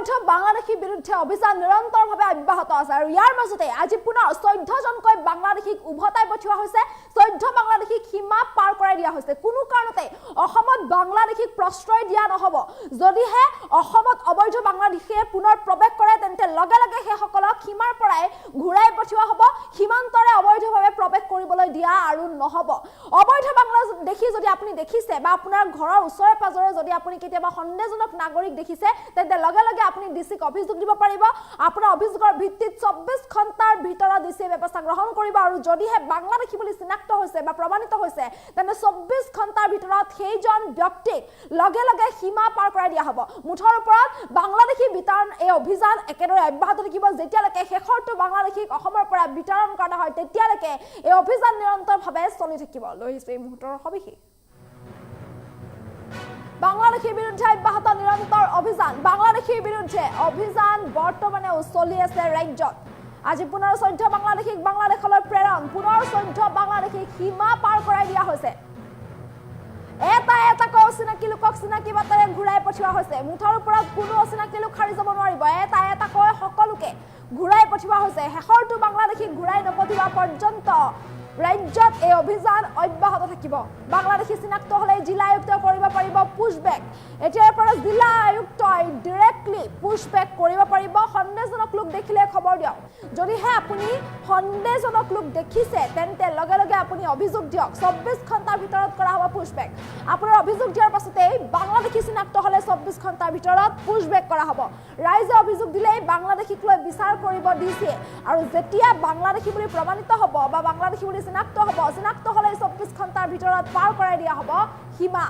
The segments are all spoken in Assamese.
অবৈধ বাংলাদেশীৰ বিৰুদ্ধে অভিযান নিৰন্তৰভাৱে অব্যাহত আছে আৰু ইয়াৰ মাজতে আজি পুনৰ 14 জনকৈ বাংলাদেশীক উভতাই পঠিওৱা হৈছে 14 বাংলাদেশীক সীমা পাৰ কৰাই দিয়া হৈছে কোনো কাৰণতে অসমত বাংলাদেশীক প্ৰশ্ৰয় দিয়া নহব যদিহে অসমত অবৈধ বাংলাদেশীয়ে পুনৰ প্ৰৱেশ কৰে তেন্তে লগে লগে সেই সকলক সীমাৰ পৰাই ঘূৰাই পঠিওৱা হ'ব সীমান্তৰে অবৈধভাৱে প্ৰৱেশ কৰিবলৈ দিয়া আৰু নহব অবৈধ বাংলাদেশী যদি আপুনি দেখিছে বা আপোনাৰ ঘৰৰ ওচৰে পাজৰে যদি আপুনি কেতিয়াবা সন্দেহজনক নাগৰিক দেখিছে তেন্তে লগে লগে আপুনি ডিসিক অভিযোগ দিব পাৰিব আপোনাৰ অভিযোগৰ ভিত্তিত 24 ঘণ্টাৰ ভিতৰত ডিসি ব্যৱস্থা গ্ৰহণ কৰিব আৰু যদিহে বাংলাদেশী বুলি চিনাক্ত হৈছে বা প্ৰমাণিত হৈছে তেন্তে 24 ঘণ্টাৰ ভিতৰত সেইজন ব্যক্তিক লগে লগে সীমা পাৰ কৰাই দিয়া হ'ব মুঠৰ ওপৰত বাংলাদেশী বিতৰণ এই অভিযান একেদৰে অব্যাহত থাকিব যেতিয়ালৈকে শেষৰটো বাংলাদেশীক অসমৰ পৰা বিতৰণ কৰা হয় তেতিয়ালৈকে এই অভিযান নিৰন্তৰভাৱে চলি থাকিব লৈছে এই মুহূৰ্তৰ সবিশেষ বাংলাদেশীৰ বিৰুদ্ধে অব্যাহত নিৰন্তৰ অভিযান বাংলাদেশীৰ বিৰুদ্ধে অভিযান বৰ্তমানে চলি আছে ৰাজ্যত আজি পুনৰ 14 বাংলাদেশীক বাংলাদেশলৈ প্ৰেৰণ পুনৰ 14 বাংলাদেশীক সীমা পাৰ কৰাই দিয়া হৈছে এটা অচিনাকি লোকক চিনাকি বাটেৰে ঘূৰাই পঠিওৱা হৈছে মুঠৰ ওপৰত কোনো অচিনাকি লোক খাৰি যাব নোৱাৰিব এটা সকলোকে ঘূৰাই পঠিওৱা হৈছে শেষৰটো বাংলাদেশীক ঘূৰাই নপঠিওৱা পৰ্যন্ত ৰাজ্যত এই অভিযান অব্যাহত থাকিব বাংলাদেশী চিনাক্ত হলে জিলা আয়ুক্ত কৰিব পাৰিব পুশবেক এতিয়াৰ পৰা জিলা আয়ুক্তই ডাইৰেক্টলি পুশবেক কৰিব পাৰিব সন্দেহজনক লোক দেখিলে খবৰ দিয়ক যদিহে আপুনি সন্দেহজনক লোক দেখিছে তেন্তে লগে লগে আপুনি অভিযোগ দিয়ক 24 ঘণ্টাৰ ভিতৰত কৰা হ'ব পুশবেক আপোনাৰ অভিযোগ দিয়াৰ পাছতে বাংলাদেশী চিনাক্ত হলে 24 ঘণ্টাৰ ভিতৰত পুশবেক কৰা হ'ব ৰাইজে অভিযোগ দিলে বাংলাদেশীক লৈ বিচাৰ কৰিব ডিসি আৰু যেতিয়া বাংলাদেশী বুলি প্ৰমাণিত হ'ব বা বাংলাদেশী বুলি চিনাক্ত হলে 24 ঘণ্টাৰ ভিতৰত পাৰ কৰাই দিয়া হ'ব সীমা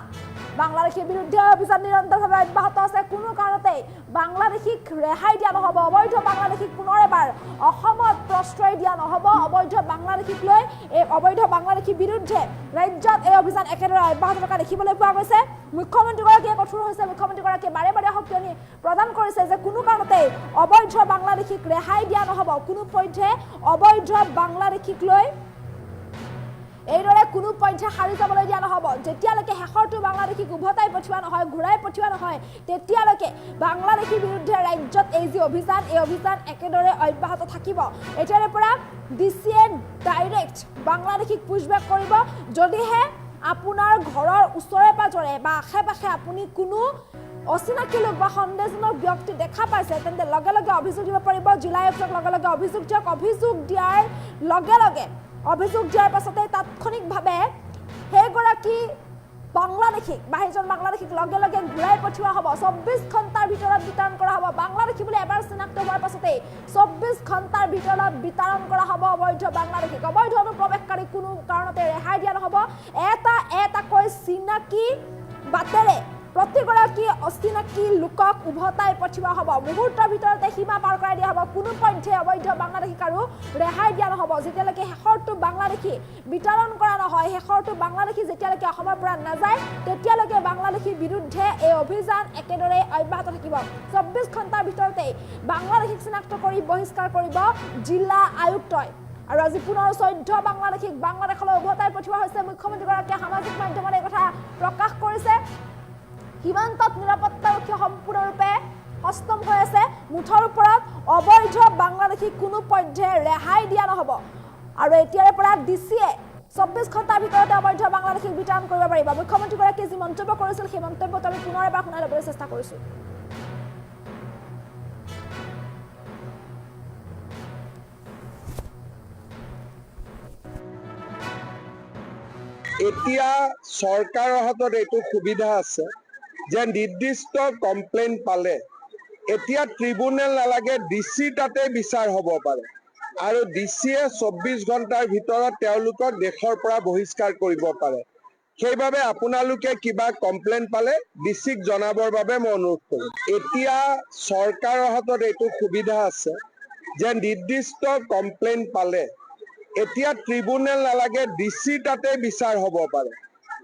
বাংলাদেশীৰ বিৰুদ্ধে অভিযান নিৰন্তৰভাৱে অব্যাহত আছে কোনো কাৰণতে বাংলাদেশীক ৰেহাই দিয়া নহব অবৈধ বাংলাদেশীক পুনৰ এবাৰ অসমত প্ৰশ্ৰয় দিয়া নহব অবৈধ বাংলাদেশীক লৈ এই অবৈধ বাংলাদেশীৰ বিৰুদ্ধে ৰাজ্যত এই অভিযান একেদৰে অব্যাহত থকা দেখিবলৈ পোৱা গৈছে মুখ্যমন্ত্ৰীগৰাকীয়ে কঠোৰ হৈছে মুখ্যমন্ত্ৰীগৰাকীয়ে বাৰে বাৰে সক্ৰিয় প্ৰদান কৰিছে যে কোনো কাৰণতে অবৈধ বাংলাদেশীক ৰেহাই দিয়া নহব কোনো পধ্যে অবৈধ বাংলাদেশীক লৈ এইদৰে কোনো পইণ্টে হাৰি যাবলৈ দিয়া নহব যেতিয়ালৈকে শেষৰটো বাংলাদেশীক উভতাই পঠিওৱা নহয় ঘূৰাই পঠিওৱা নহয় তেতিয়ালৈকে বাংলাদেশীৰ বিৰুদ্ধে ৰাজ্যত এই যে অভিযান এই অভিযান একেদৰে অব্যাহত থাকিব এতিয়াৰে পৰা ডিসিয়ে ডাইৰেক্ট বাংলাদেশীক পুশবেক কৰিব যদিহে আপোনাৰ ঘৰৰ ওচৰে পাজৰে বা আশে-পাশে আপুনি কোনো অচিনাকি লোক বা সন্দেহজনক ব্যক্তি দেখা পাইছে তেন্তে লগে লগে অভিযোগ দিব পাৰিব জিলা আয়ুক্তক লগে লগে অভিযোগ দিয়াৰ লগে লগে অভিযোগ দিয়াৰ পাছতে তাৎক্ষণিকভাৱে সেইগৰাকী বাংলাদেশীক বা সেইজন বাংলাদেশীক লগে লগে ঘূৰাই পঠিওৱা হ'ব 24 ঘণ্টাৰ ভিতৰত বিতৰণ কৰা হ'ব বাংলাদেশী বুলি এবাৰ চিনাক্ত হোৱাৰ পাছতে 24 ঘণ্টাৰ ভিতৰত বিতৰণ কৰা হ'ব অবৈধ বাংলাদেশীক অবৈধ অনুপ্ৰৱেশকাৰী কোনো কাৰণতে ৰেহাই দিয়া নহ'ব এটাকৈ চিনাকি বাটেৰে প্ৰতিগৰাকী অচিনাকি লোকক উভতাই পঠিওৱা হ'ব মুহূৰ্তৰ ভিতৰতে সীমা পাৰ কৰাই দিয়া হ'ব কোনো পধ্যে অবৈধ বাংলাদেশীক আৰু ৰেহাই দিয়া নহ'ব যেতিয়ালৈকে শেষৰটো বাংলাদেশী বিতৰণ কৰা নহয় শেষৰটো বাংলাদেশী যেতিয়ালৈকে অসমৰ পৰা নাযায় তেতিয়ালৈকে বাংলাদেশীৰ বিৰুদ্ধে এই অভিযান একেদৰে অব্যাহত থাকিব 24 ঘণ্টাৰ ভিতৰতে বাংলাদেশীক চিনাক্ত কৰি বহিষ্কাৰ কৰিব জিলা আয়ুক্তই আৰু আজি পুনৰ 14 বাংলাদেশীক বাংলাদেশলৈ উভতাই পঠিওৱা হৈছে মুখ্যমন্ত্ৰীগৰাকীয়ে সামাজিক মাধ্যমত এই কথা প্ৰকাশ কৰিছে সীমান্তত নিৰাপত্তাৰক্ষী সম্পূৰ্ণৰূপে হস্তম হৈ আছে মুঠৰ ওপৰত অবৈধ বাংলাদেশী কোনো পধ্যে ৰেহাই দিয়া নহ'ব আৰু এতিয়াৰে পৰা ডিসিয়ে 24 ঘণ্টাৰ ভিতৰতে অবৈধ বাংলাদেশীক বিতৰণ কৰিব পাৰিব মুখ্যমন্ত্ৰীগৰাকীয়ে যি মন্তব্য কৰিছিল সেই মন্তব্যটো আমি পুনৰ এবাৰ শুনাই ল'বলৈ চেষ্টা কৰিছোঁ এতিয়া চৰকাৰৰ হাতত এইটো সুবিধা আছে যে নিৰ্দিষ্ট কমপ্লেইন পালে এতিয়া ট্ৰিব্যুনেল নালাগে ডিসি তাতে বিচাৰ হ'ব পাৰে আৰু ডিসিয়ে 24 ঘণ্টাৰ ভিতৰত তেওঁলোকক দেশৰ পৰা বহিষ্কাৰ কৰিব পাৰে সেইবাবে আপোনালোকে কিবা কমপ্লেইন পালে ডিসিক জনাবৰ বাবে মই অনুৰোধ কৰিম এতিয়া চৰকাৰৰ হাতত এইটো সুবিধা আছে যে নিৰ্দিষ্ট কমপ্লেইন পালে এতিয়া ট্ৰিব্যুনেল নালাগে ডিসি তাতে বিচাৰ হ'ব পাৰে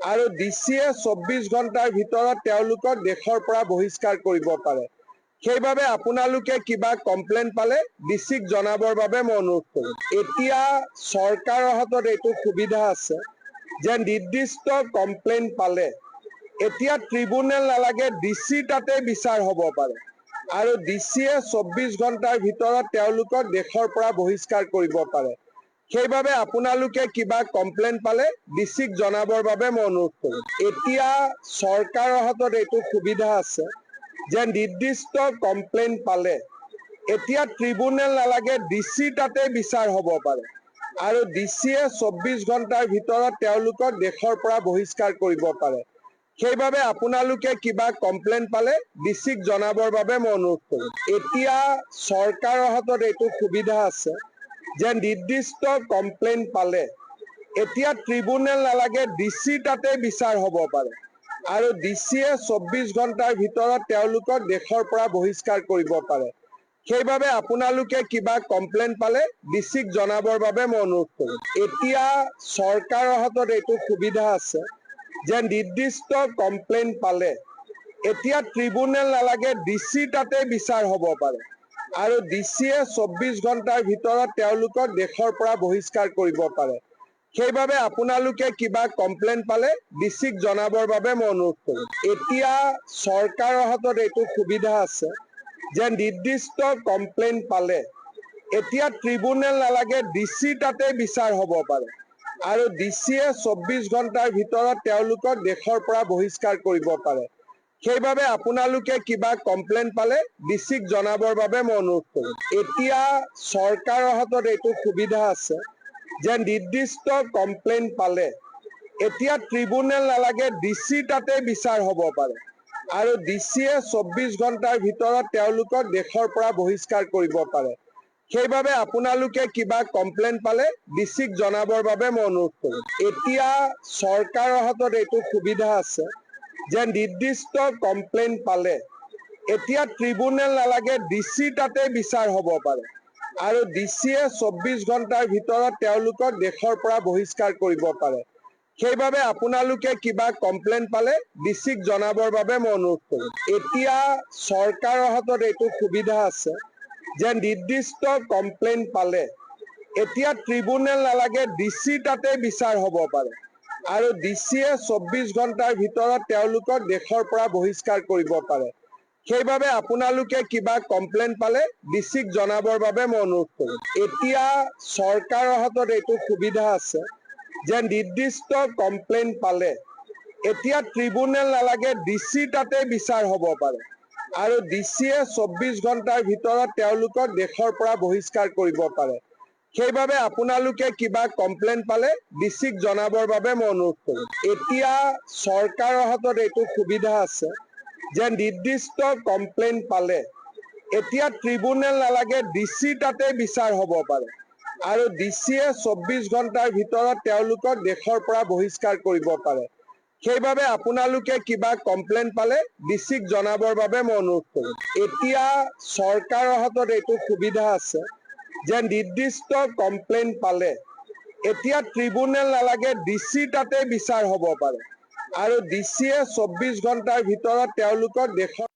আৰু ডিসিয়ে 24 ঘণ্টাৰ ভিতৰত তেওঁলোকক দেশৰ পৰা বহিষ্কাৰ কৰিব পাৰে সেইবাবে আপোনালোকে কিবা কমপ্লেইন পালে ডিসিক জনাবৰ বাবে মই অনুৰোধ কৰিম এতিয়া চৰকাৰৰ হাতত এইটো সুবিধা আছে যে নিৰ্দিষ্ট কমপ্লেইন পালে এতিয়া ট্ৰিব্যুনেল নালাগে ডিসি তাতে বিচাৰ হ'ব পাৰে আৰু ডিচিয়ে 24 ঘণ্টাৰ ভিতৰত তেওঁলোকক দেশৰ পৰা বহিষ্কাৰ কৰিব পাৰে। সেইবাবে আপোনালোকে কিবা কমপ্লেইন পালে ডিচিক জনাবৰ বাবে মই অনুৰোধ কৰিম। এতিয়া চৰকাৰৰ হাতত এইটো সুবিধা আছে যে নিৰ্দিষ্ট কমপ্লেইন পালে এতিয়া ট্ৰিব্যুনেল নালাগে, ডিচি তাতে বিচাৰ হ'ব পাৰে আৰু ডিচিয়ে 24 ঘণ্টাৰ ভিতৰত তেওঁলোকক দেশৰ পৰা বহিষ্কাৰ কৰিব পাৰে। সেইবাবে আপোনালোকে কিবা কমপ্লেইন পালে ডিচিক জনাবৰ বাবে মই অনুৰোধ কৰিম। এতিয়া চৰকাৰৰ হাতত এইটো সুবিধা আছে যে নিৰ্দিষ্ট কমপ্লেইন পালে এতিয়া ট্ৰিব্যুনেল নালাগে, ডিচি তাতে বিচাৰ হ'ব পাৰে আৰু ডিচিয়ে 24 ঘণ্টাৰ ভিতৰত তেওঁলোকক দেশৰ পৰা বহিষ্কাৰ কৰিব পাৰে। সেইবাবে আপোনালোকে কিবা কমপ্লেইন পালে ডিচিক জনাবৰ বাবে মই অনুৰোধ কৰিম। এতিয়া চৰকাৰৰ হাতত এইটো সুবিধা আছে যে নিৰ্দিষ্ট কমপ্লেইন পালে এতিয়া ট্ৰিব্যুনেল নালাগে, ডিচি তাতে বিচাৰ হ'ব পাৰে আৰু ডিচিয়ে 24 ঘণ্টাৰ ভিতৰত তেওঁলোকক দেশৰ পৰা বহিষ্কাৰ কৰিব পাৰে। সেইবাবে আপোনালোকে কিবা কমপ্লেইন পালে ডিচিক জনাবৰ বাবে মই অনুৰোধ কৰিম। এতিয়া চৰকাৰৰ হাতত এইটো সুবিধা আছে যে নিৰ্দিষ্ট কমপ্লেইন পালে এতিয়া ট্ৰিব্যুনেল নালাগে, ডিচি তাতে বিচাৰ হ'ব পাৰে আৰু ডিচিয়ে 24 ঘণ্টাৰ ভিতৰত তেওঁলোকক দেশৰ পৰা বহিষ্কাৰ কৰিব পাৰে। সেইবাবে আপোনালোকে কিবা কমপ্লেইন পালে ডিচিক জনাবৰ বাবে মই অনুৰোধ কৰিম। এতিয়া চৰকাৰৰ হাতত এইটো সুবিধা আছে যে নিৰ্দিষ্ট কমপ্লেইন পালে এতিয়া ট্ৰিব্যুনেল নালাগে, ডিচি তাতে বিচাৰ হ'ব পাৰে আৰু ডিচিয়ে 24 ঘণ্টাৰ ভিতৰত তেওঁলোকক দেশৰ পৰা বহিষ্কাৰ কৰিব পাৰে। সেইবাবে আপোনালোকে কিবা কমপ্লেইন পালে ডিচিক জনাবৰ বাবে মই অনুৰোধ কৰিম। এতিয়া চৰকাৰৰ হাতত এইটো সুবিধা আছে যে নিৰ্দিষ্ট কমপ্লেইন পালে এতিয়া ট্ৰিব্যুনেল নালাগে, ডিচি তাতে বিচাৰ হ'ব পাৰে আৰু ডিচিয়ে 24 ঘণ্টাৰ ভিতৰত তেওঁলোকক দেশৰ পৰা বহিষ্কাৰ কৰিব পাৰে। সেইবাবে আপোনালোকে কিবা কমপ্লেইন পালে ডিচিক জনাবৰ বাবে মই অনুৰোধ কৰিম। এতিয়া চৰকাৰৰ হাতত এইটো সুবিধা আছে যে নিৰ্দিষ্ট কমপ্লেইন পালে এতিয়া ট্ৰিব্যুনেল নালাগে, ডিচি তাতে বিচাৰ হ'ব পাৰে আৰু ডিচিয়ে 24 ঘণ্টাৰ ভিতৰত তেওঁলোকক দেশৰ পৰা বহিষ্কাৰ কৰিব পাৰে। সেইবাবে আপোনালোকে কিবা কমপ্লেইন পালে ডিচিক জনাবৰ বাবে মই অনুৰোধ কৰিম। এতিয়া চৰকাৰৰ হাতত এইটো সুবিধা আছে যে নিৰ্দিষ্ট কমপ্লেইন পালে এতিয়া ট্ৰিব্যুনেল নালাগে, ডিচি তাতে বিচাৰ হ'ব পাৰে আৰু ডিচিয়ে 24 ঘণ্টাৰ ভিতৰত তেওঁলোকক দেশৰ পৰা বহিষ্কাৰ কৰিব পাৰে। সেইবাবে আপোনালোকে কিবা কমপ্লেইন পালে ডিচিক জনাবৰ বাবে মই অনুৰোধ কৰিম। এতিয়া চৰকাৰৰ হাতত এইটো সুবিধা আছে যে নিৰ্দিষ্ট কমপ্লেইন পালে এতিয়া ট্ৰিব্যুনেল নালাগে, ডিচি তাতে বিচাৰ হ'ব পাৰে আৰু ডিচিয়ে 24 ঘণ্টাৰ ভিতৰত তেওঁলোকক দেশৰ পৰা বহিষ্কাৰ কৰিব পাৰে। সেইবাবে আপোনালোকে কিবা কমপ্লেইন পালে ডিচিক জনাবৰ বাবে মই অনুৰোধ কৰিম। এতিয়া চৰকাৰৰ হাতত এইটো সুবিধা আছে যে নিৰ্দিষ্ট কমপ্লেইন পালে এতিয়া ট্ৰিব্যুনেল নালাগে, ডিচি তাতে বিচাৰ হ'ব পাৰে আৰু ডিচিয়ে 24 ঘণ্টাৰ ভিতৰত তেওঁলোকক দেশৰ